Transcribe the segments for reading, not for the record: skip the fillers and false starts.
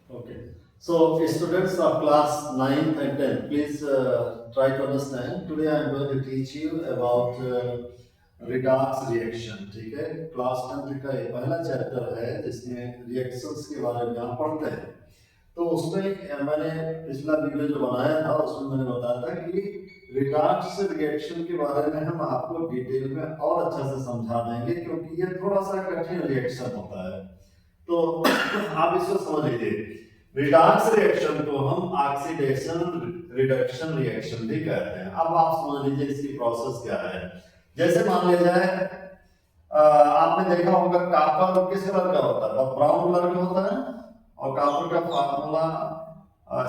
Okay. So, students of class 9th and 10th, please try to understand. Today I am going to teach you about redox reaction. ठीक है, class 10th का ये पहला chapter है जिसमें reactions के बारे में आप पढ़ते हैं। तो उसमें मैंने पिछला वीडियो जो बनाया था उसमें मैंने बताया था कि रिडॉक्स रिएक्शन के बारे में हम आपको डिटेल में और अच्छे से समझा देंगे, क्योंकि ये थोड़ा सा कठिन रिएक्शन होता है। तो आप इसको समझ लीजिए, रिडॉक्स रिएक्शन को हम ऑक्सीडेशन रिडक्शन रिएक्शन भी कहते हैं। अब आप समझ लीजिए इसकी प्रोसेस क्या है। जैसे मान लिया जाए, आपने देखा होगा कॉपर किस कलर का होता है, ब्राउन कलर का होता है, और कॉपर का फार्मूला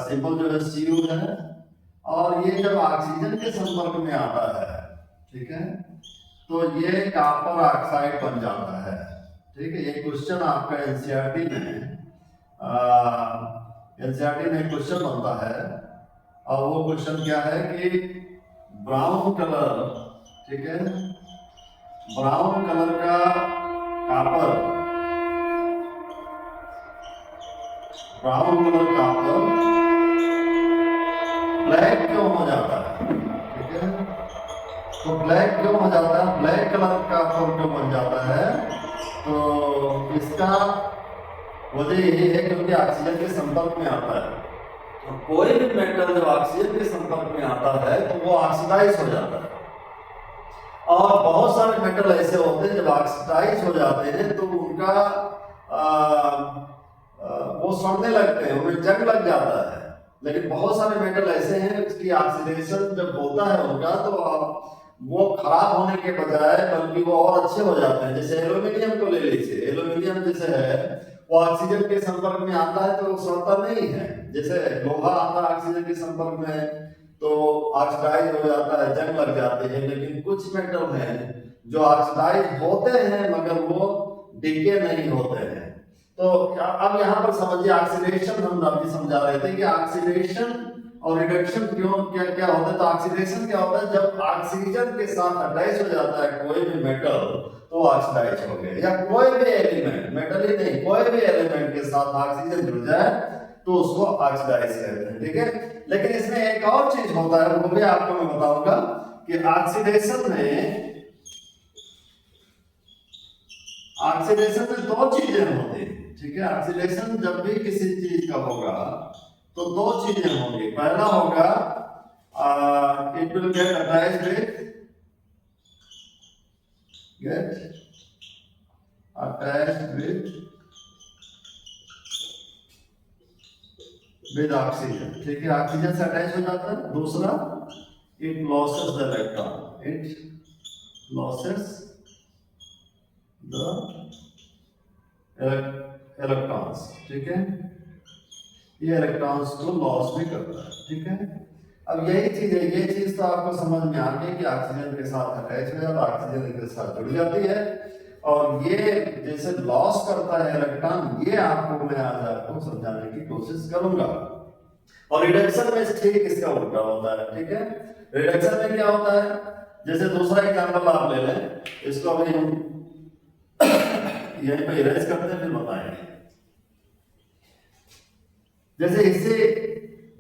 सिंबल जो है Cu है, और ये जब ऑक्सीजन के संपर्क में आता है, ठीक है, तो ये कॉपर ऑक्साइड बन जाता है। ठीक है, ये क्वेश्चन आपका एनसीईआरटी में क्वेश्चन बनता है, और वो क्वेश्चन क्या है कि ब्राउन कलर, ठीक है, ब्राउन कलर का copper, brown colour copper black क्यों हो जाता है? ठीक है, तो ब्लैक क्यों हो जाता है, ब्लैक कलर का कॉपर क्यों बन जाता है? तो इसका वजह यही है क्योंकि ऑक्सीजन के संपर्क में आता है। तो कोई भी मेटल जब ऑक्सीजन के संपर्क में आता है तो वो ऑक्सीडाइज हो जाता है, और बहुत सारे मेटल ऐसे होते हैं जब ऑक्सीडाइज हो जाते हैं तो उनका वो सड़ने लगते हैं, उनमें जंग लग जाता है। लेकिन बहुत सारे मेटल ऐसे हैं कि ऑक्सीडेशन जब होता है उनका तो वो खराब होने के बजाय बल्कि वो और अच्छे हो जाते हैं। जैसे एल्यूमिनियम को ले लीजिए, एल्यूमिनियम जैसे है वो ऑक्सीजन के संपर्क में आता है तो सड़ता नहीं है। जैसे लोहा आता है ऑक्सीजन के संपर्क में तो ऑक्सीडाइज हो जाता है, जंग लग जाते हैं। लेकिन कुछ मेटल हैं जो ऑक्सीडाइज होते हैं मगर वो डिके नहीं होते हैं। तो अब यहाँ पर समझिए, ऑक्सीडेशन हम अभी समझा रहे थे कि ऑक्सीडेशन और रिडक्शन क्यों क्या क्या होता है। तो ऑक्सीडेशन क्या होता है, जब ऑक्सीजन के साथ अटैच हो जाता है कोई भी मेटल तो ऑक्सीडाइज हो गया, या कोई भी एलिमेंट, मेटल ही नहीं, कोई भी एलिमेंट के साथ ऑक्सीजन जुड़ जाए तो उसको ऑक्सीडाइज कहते हैं। ठीक है, लेकिन इसमें एक और चीज होता है, वो भी आपको मैं बताऊंगा कि ऑक्सीडेशन में दो चीजें होती हैं। ठीक है, ऑक्सीडेशन जब भी किसी चीज का होगा तो दो चीजें होंगी। पहला होगा it will get attached with oxygen. ठीक है, ऑक्सीजन से अटैच हो जाता है। दूसरा, it losses the electron, it losses the electrons. ठीक है, ये इलेक्ट्रॉन्स को लॉस भी करता है। ठीक है, अब यही चीज है, ये चीज तो आपको समझ में आ गई कि ऑक्सीजन के साथ अटैच हो जाता है, ऑक्सीजन के साथ जुड़ जाती है, और ये जैसे लॉस करता है इलेक्ट्रॉन, ये आपको मैं आज आपको समझाने की कोशिश करूंगा। और रिडक्शन में ठीक इसका उल्टा होता है। ठीक है, रिडक्शन में क्या होता है, जैसे दूसरा एग्जांपल आप ले लें, इसको अभी हम यहीं पे इरेज करते हैं फिर बताएंगे। जैसे इसे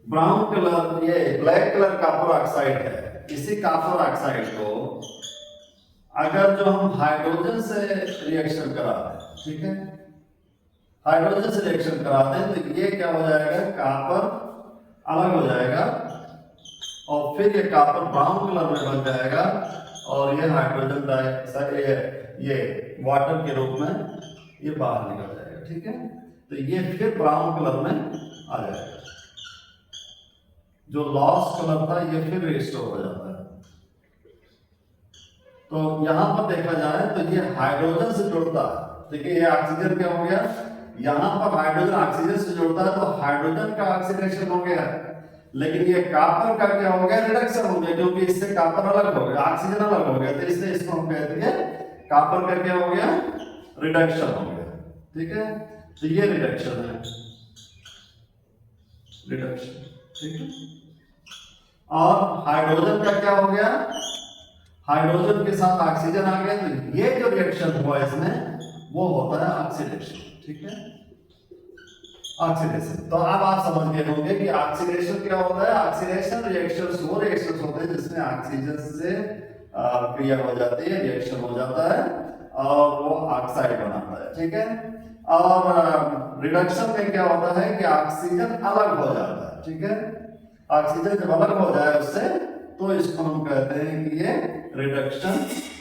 ब्राउन कलर, ये ब्लैक कलर कॉपर ऑक्साइड है, इसी कॉपर ऑक्साइड को अगर जो हम हाइड्रोजन से रिएक्शन कराते हैं, ठीक है, हाइड्रोजन से रिएक्शन कराते हैं तो ये क्या हो जाएगा, कॉपर अलग हो जाएगा, और फिर ये कॉपर ब्राउन कलर में बन जाएगा, और ये हाइड्रोजन डाइऑक्साइड ये वाटर के रूप में ये बाहर निकल जाएगा। ठीक है, तो ये फिर ब्राउन कलर में आ जाएगा, जो लॉस कलर था ये फिर रिस्टोर हो जाता है। तो यहां पर देखा जाए तो ये हाइड्रोजन से जुड़ता है। देखिए, ये ऑक्सीजन क्या हो गया, यहां पर हाइड्रोजन ऑक्सीजन से जुड़ता है तो हाइड्रोजन का ऑक्सीडेशन हो गया, लेकिन ये कॉपर का क्या हो गया, रिडक्शन हो गया, क्योंकि इससे कॉपर अलग हो गया, ऑक्सीजन अलग हो गया, तो इसलिए इसको हम कहते हैं कॉपर का क्या हो गया, रिडक्शन हो गया। ठीक है, तो ये रिडक्शन है, रिडक्शन। ठीक है, और हाइड्रोजन का क्या हो गया, हाइड्रोजन के साथ ऑक्सीजन आ गया, तो ये जो रिएक्शन हुआ इसमें वो होता है ऑक्सीडेशन। ठीक है, ऑक्सीडेशन। तो अब आप समझ गए होंगे कि ऑक्सीडेशन क्या होता है। ऑक्सीडेशन रिएक्शंस वो रिएक्शंस होते हैं जिसमें ऑक्सीजन से क्रिया हो जाती है, रिएक्शन हो जाता है और वो ऑक्साइड बनाता है, ठीक है। और रिडक्शन में क्या होता है कि ऑक्सीजन अलग हो जाता है, ठीक है। ऑक्सीजन जब अलग हो जाए उससे तो इसको हम कहते हैं कि ये रिडक्शन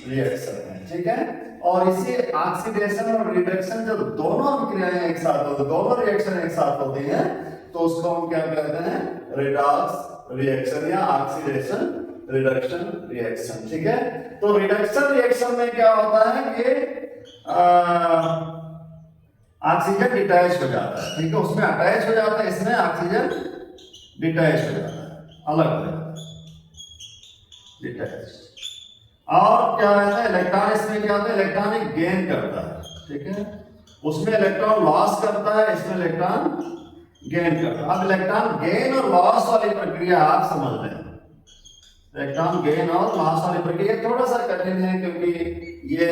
रिएक्शन है, ठीक है। और इसी ऑक्सीडेशन और रिडक्शन जब दोनों क्रियाएं एक साथ होती, दोनों रिएक्शन एक साथ होती हैं तो उसको हम क्या कहते हैं, रिडॉक्स रिएक्शन या ऑक्सीडेशन रिडक्शन रिएक्शन, ठीक है। तो रिडक्शन रिएक्शन में क्या होता है कि ऑक्सीजन डिटैच हो जाता है, ठीक है, उसमें अटैच हो जाता है, इसमें ऑक्सीजन डिटैच हो जाता है, अलग हो जाता है, डिटैच। और क्या रहता है, इलेक्ट्रॉन इसमें क्या होता है, इलेक्ट्रॉनिक गेन करता है, ठीक है। उसमें इलेक्ट्रॉन लॉस करता है, इसमें इलेक्ट्रॉन गेन करता है। अब इलेक्ट्रॉन गेन और लॉस वाली प्रक्रिया आप समझ रहे हैं। इलेक्ट्रॉन गेन और लॉस वाली प्रक्रिया थोड़ा सा कठिन है क्योंकि ये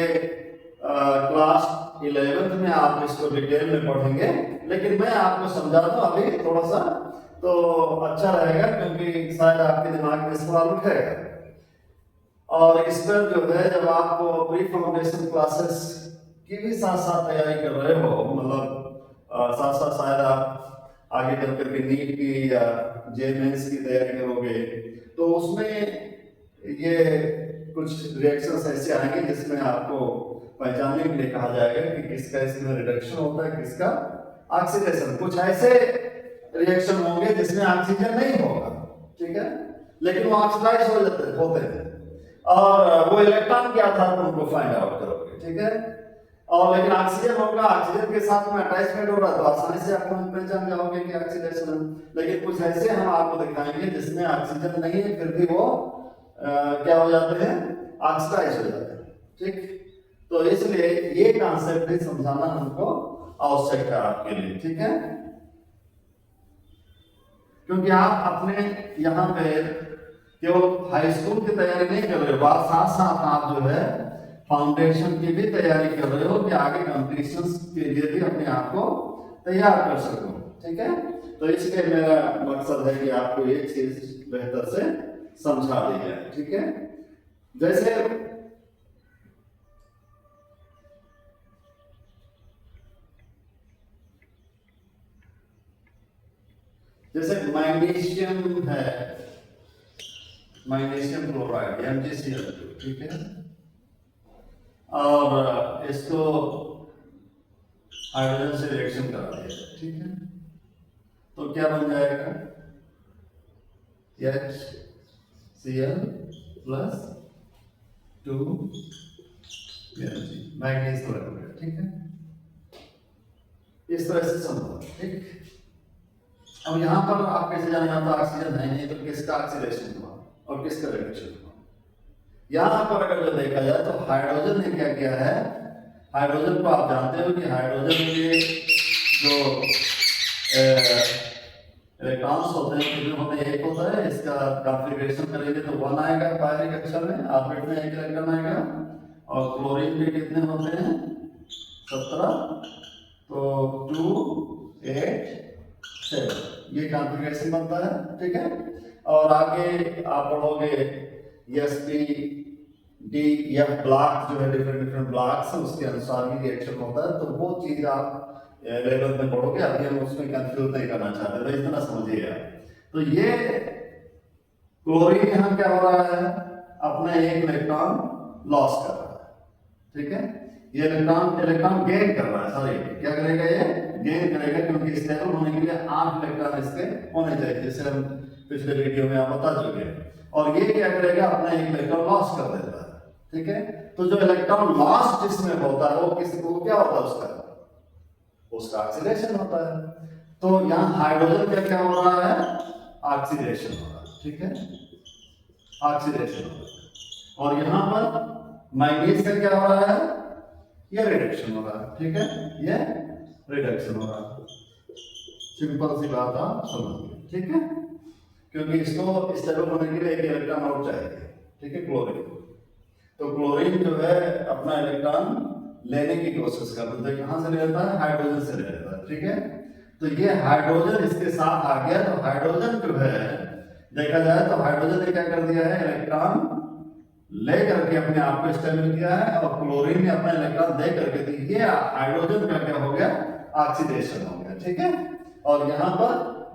क्लास 11th में आप इसको डिटेल में पढ़ेंगे, लेकिन मैं आपको समझा दूं अभी थोड़ा सा तो अच्छा रहेगा क्योंकि शायद आपके दिमाग में सवाल उठेगा। और इस पर जो है जब आप प्री फाउंडेशन क्लासेस की भी साथ साथ तैयारी कर रहे हो, मतलब साथ साथ शायद आप आगे चल करके नीट की या जे मेंस की तैयारी करोगे तो उसमें ये कुछ रिएक्शंस ऐसे आएंगे जिसमें आपको पहचानने के लिए कहा जाएगा कि किसका इसमें रिडक्शन होता है, किसका ऑक्सीडेशन। कुछ ऐसे रिएक्शन होंगे जिसमें ऑक्सीजन नहीं होगा, ठीक है, लेकिन वो ऑक्सीडाइज हो जाते होते हैं और वो इलेक्ट्रॉन के आधार पर उनको फाइंड आउट करोगे, ठीक है। और लेकिन ऑक्सीजन होगा, ऑक्सीजन के साथ में अटैचमेंट हो रहा है तो आसानी से आप पहचान जाओगे कि ऑक्सीडेशन है। लेकिन कुछ ऐसे हम आपको दिखाएंगे जिसमें ऑक्सीजन नहीं है फिर भी वो क्या हो जाते हैं, ऑक्सीडाइज हो जाते हैं, ठीक। तो इसलिए ये कॉन्सेप्ट भी समझाना हमको आवश्यक है आपके लिए, ठीक है, क्योंकि आप अपने यहाँ पे केवल हाई स्कूल की तैयारी नहीं कर रहे हो, आप साथ साथ आप जो है फाउंडेशन की भी तैयारी कर रहे हो कि आगे कॉम्पिटिशन्स के लिए भी अपने आप को तैयार कर सको, ठीक है। तो इसलिए मेरा मकसद है कि आपको ये चीज बेहतर से समझा दी जाए, ठीक है। जैसे मैग्नीशियम है, मैग्नीशियम क्लोराइड MgCl2, ठीक है, और इसको हाइड्रोजन से रिएक्शन करा दिया, ठीक है, तो क्या बन जाएगा, HCl प्लस 2 मैग्नीज क्लोराइड, ठीक है, इस तरह से समझो, ठीक। अब यहाँ पर आप कैसे जाने, यहाँ तो ऑक्सीजन है नहीं तो किसका ऑक्सीडेशन हुआ और किसका रिडक्शन हुआ। यहाँ पर अगर जो देखा जाए तो हाइड्रोजन ने क्या किया है, हाइड्रोजन को आप जानते हो कि हाइड्रोजन के जो इलेक्ट्रॉन्स होते हैं कितने होते हैं, एक होता है, इसका कॉन्फ़िगरेशन करेंगे तो 1 आएगा पायरिक कक्षा में, ऑर्बिट में 1 इलेक्ट्रॉन आएगा। और क्लोरीन के कितने होते हैं, 17, तो 2 8 7 ये कॉन्फ़िगरेशन बनता है, ठीक है। और आगे आप पढ़ोगे SpDF ब्लॉक जो है, डिफरेंट ब्लॉक्स है, उसके अनुसार ही रिएक्शन होता है, तो वो चीज आप लेवल में पढ़ोगे, अभी हम उसमें कंफ्यूज नहीं करना चाहते, तो इतना समझिएगा। तो ये क्लोरीन यहाँ क्या हो रहा है, अपना 1 इलेक्ट्रॉन लॉस कर रहा है, ठीक है, ये इलेक्ट्रॉन गेन कर रहा है, सॉरी क्या करेगा, ये गेन करेगा क्योंकि स्टेबल होने के लिए 8 इलेक्ट्रॉन इसके होने चाहिए, जैसे हम पिछले वीडियो में आप बता चुके हैं। और ये क्या करेगा, अपना 1 इलेक्ट्रॉन लॉस कर देता है, ठीक है। तो जो इलेक्ट्रॉन लॉस जिसमें होता है वो क्या होता है, उसका ऑक्सीडेशन होता है। तो यहाँ हाइड्रोजन का क्या हो रहा है, ऑक्सीडेशन हो रहा है, ठीक है, ऑक्सीडेशन हो रहा है। और यहाँ पर मैग्नीज का क्या हो रहा है, ये रिडक्शन हो रहा है, ठीक है, ये रिडक्शन हो रहा है। सिंपल सी बात आप समझिए, ठीक है, क्योंकि इसको स्टेबल होने के लिए 1 इलेक्ट्रॉन और चाहिए, ठीक है, क्लोरीन। तो क्लोरीन जो है अपना इलेक्ट्रॉन लेने की कोशिश करता है, कहां से ले लेता है, हाइड्रोजन से ले लेता है, ठीक है। तो ये हाइड्रोजन इसके साथ आ गया, तो हाइड्रोजन जो है देखा जाए तो हाइड्रोजन ने क्या कर दिया है, इलेक्ट्रॉन ले करके अपने आप को स्टेबल किया है, और क्लोरीन ने अपना इलेक्ट्रॉन दे करके दी। ये हाइड्रोजन का क्या हो गया, ऑक्सीडेशन हो गया, ठीक है। और यहाँ पर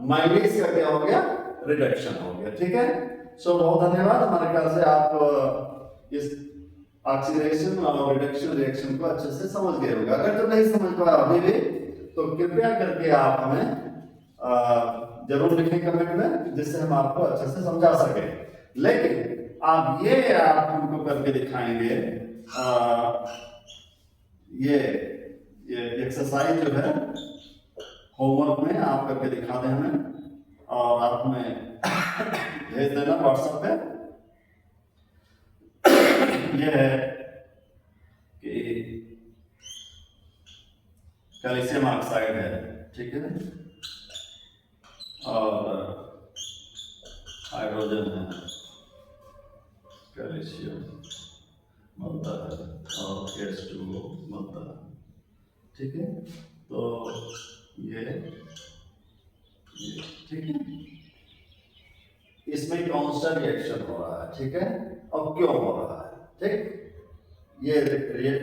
माइलेज का क्या हो गया, रिडक्शन हो गया, ठीक है। सो बहुत धन्यवाद, हमारे ख्याल से आप इस ऑक्सीडेशन और रिडक्शन रिएक्शन को अच्छे से समझ गए होंगे। अगर तो नहीं समझ पाए अभी भी तो कृपया करके आप हमें जरूर लिखें कमेंट में, जिससे हम आपको अच्छे से समझा सके। लेकिन आप ये आप हमको करके दिखाएंगे, ये एक्सरसाइज जो है होमवर्क में आप करके दिखा दें हमें, और आप हमें भेज देना व्हाट्सएप पे। ये है कि कैल्शियम ऑक्साइड है, ठीक है, और हाइड्रोजन है, कैल्शियम बनता है और H2O बनता है, ठीक है। तो ये ठीक है, इसमें कौन सा रिएक्शन हो रहा है, ठीक है, और क्यों हो रहा है, ठीक। ये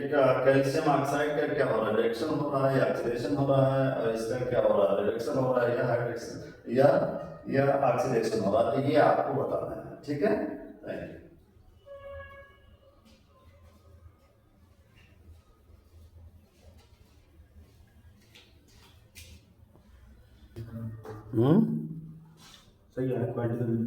कैल्शियम ऑक्साइड का क्या हो रहा है, रिएक्शन हो रहा है या ऑक्सीडेशन हो रहा है, और इसका क्या हो रहा है, रिएक्शन हो रहा है या हाइड्रेशन या ऑक्सीडेशन हो रहा है, तो ये आपको बताना है, ठीक है। Thank you. सही है क्वांटिज्म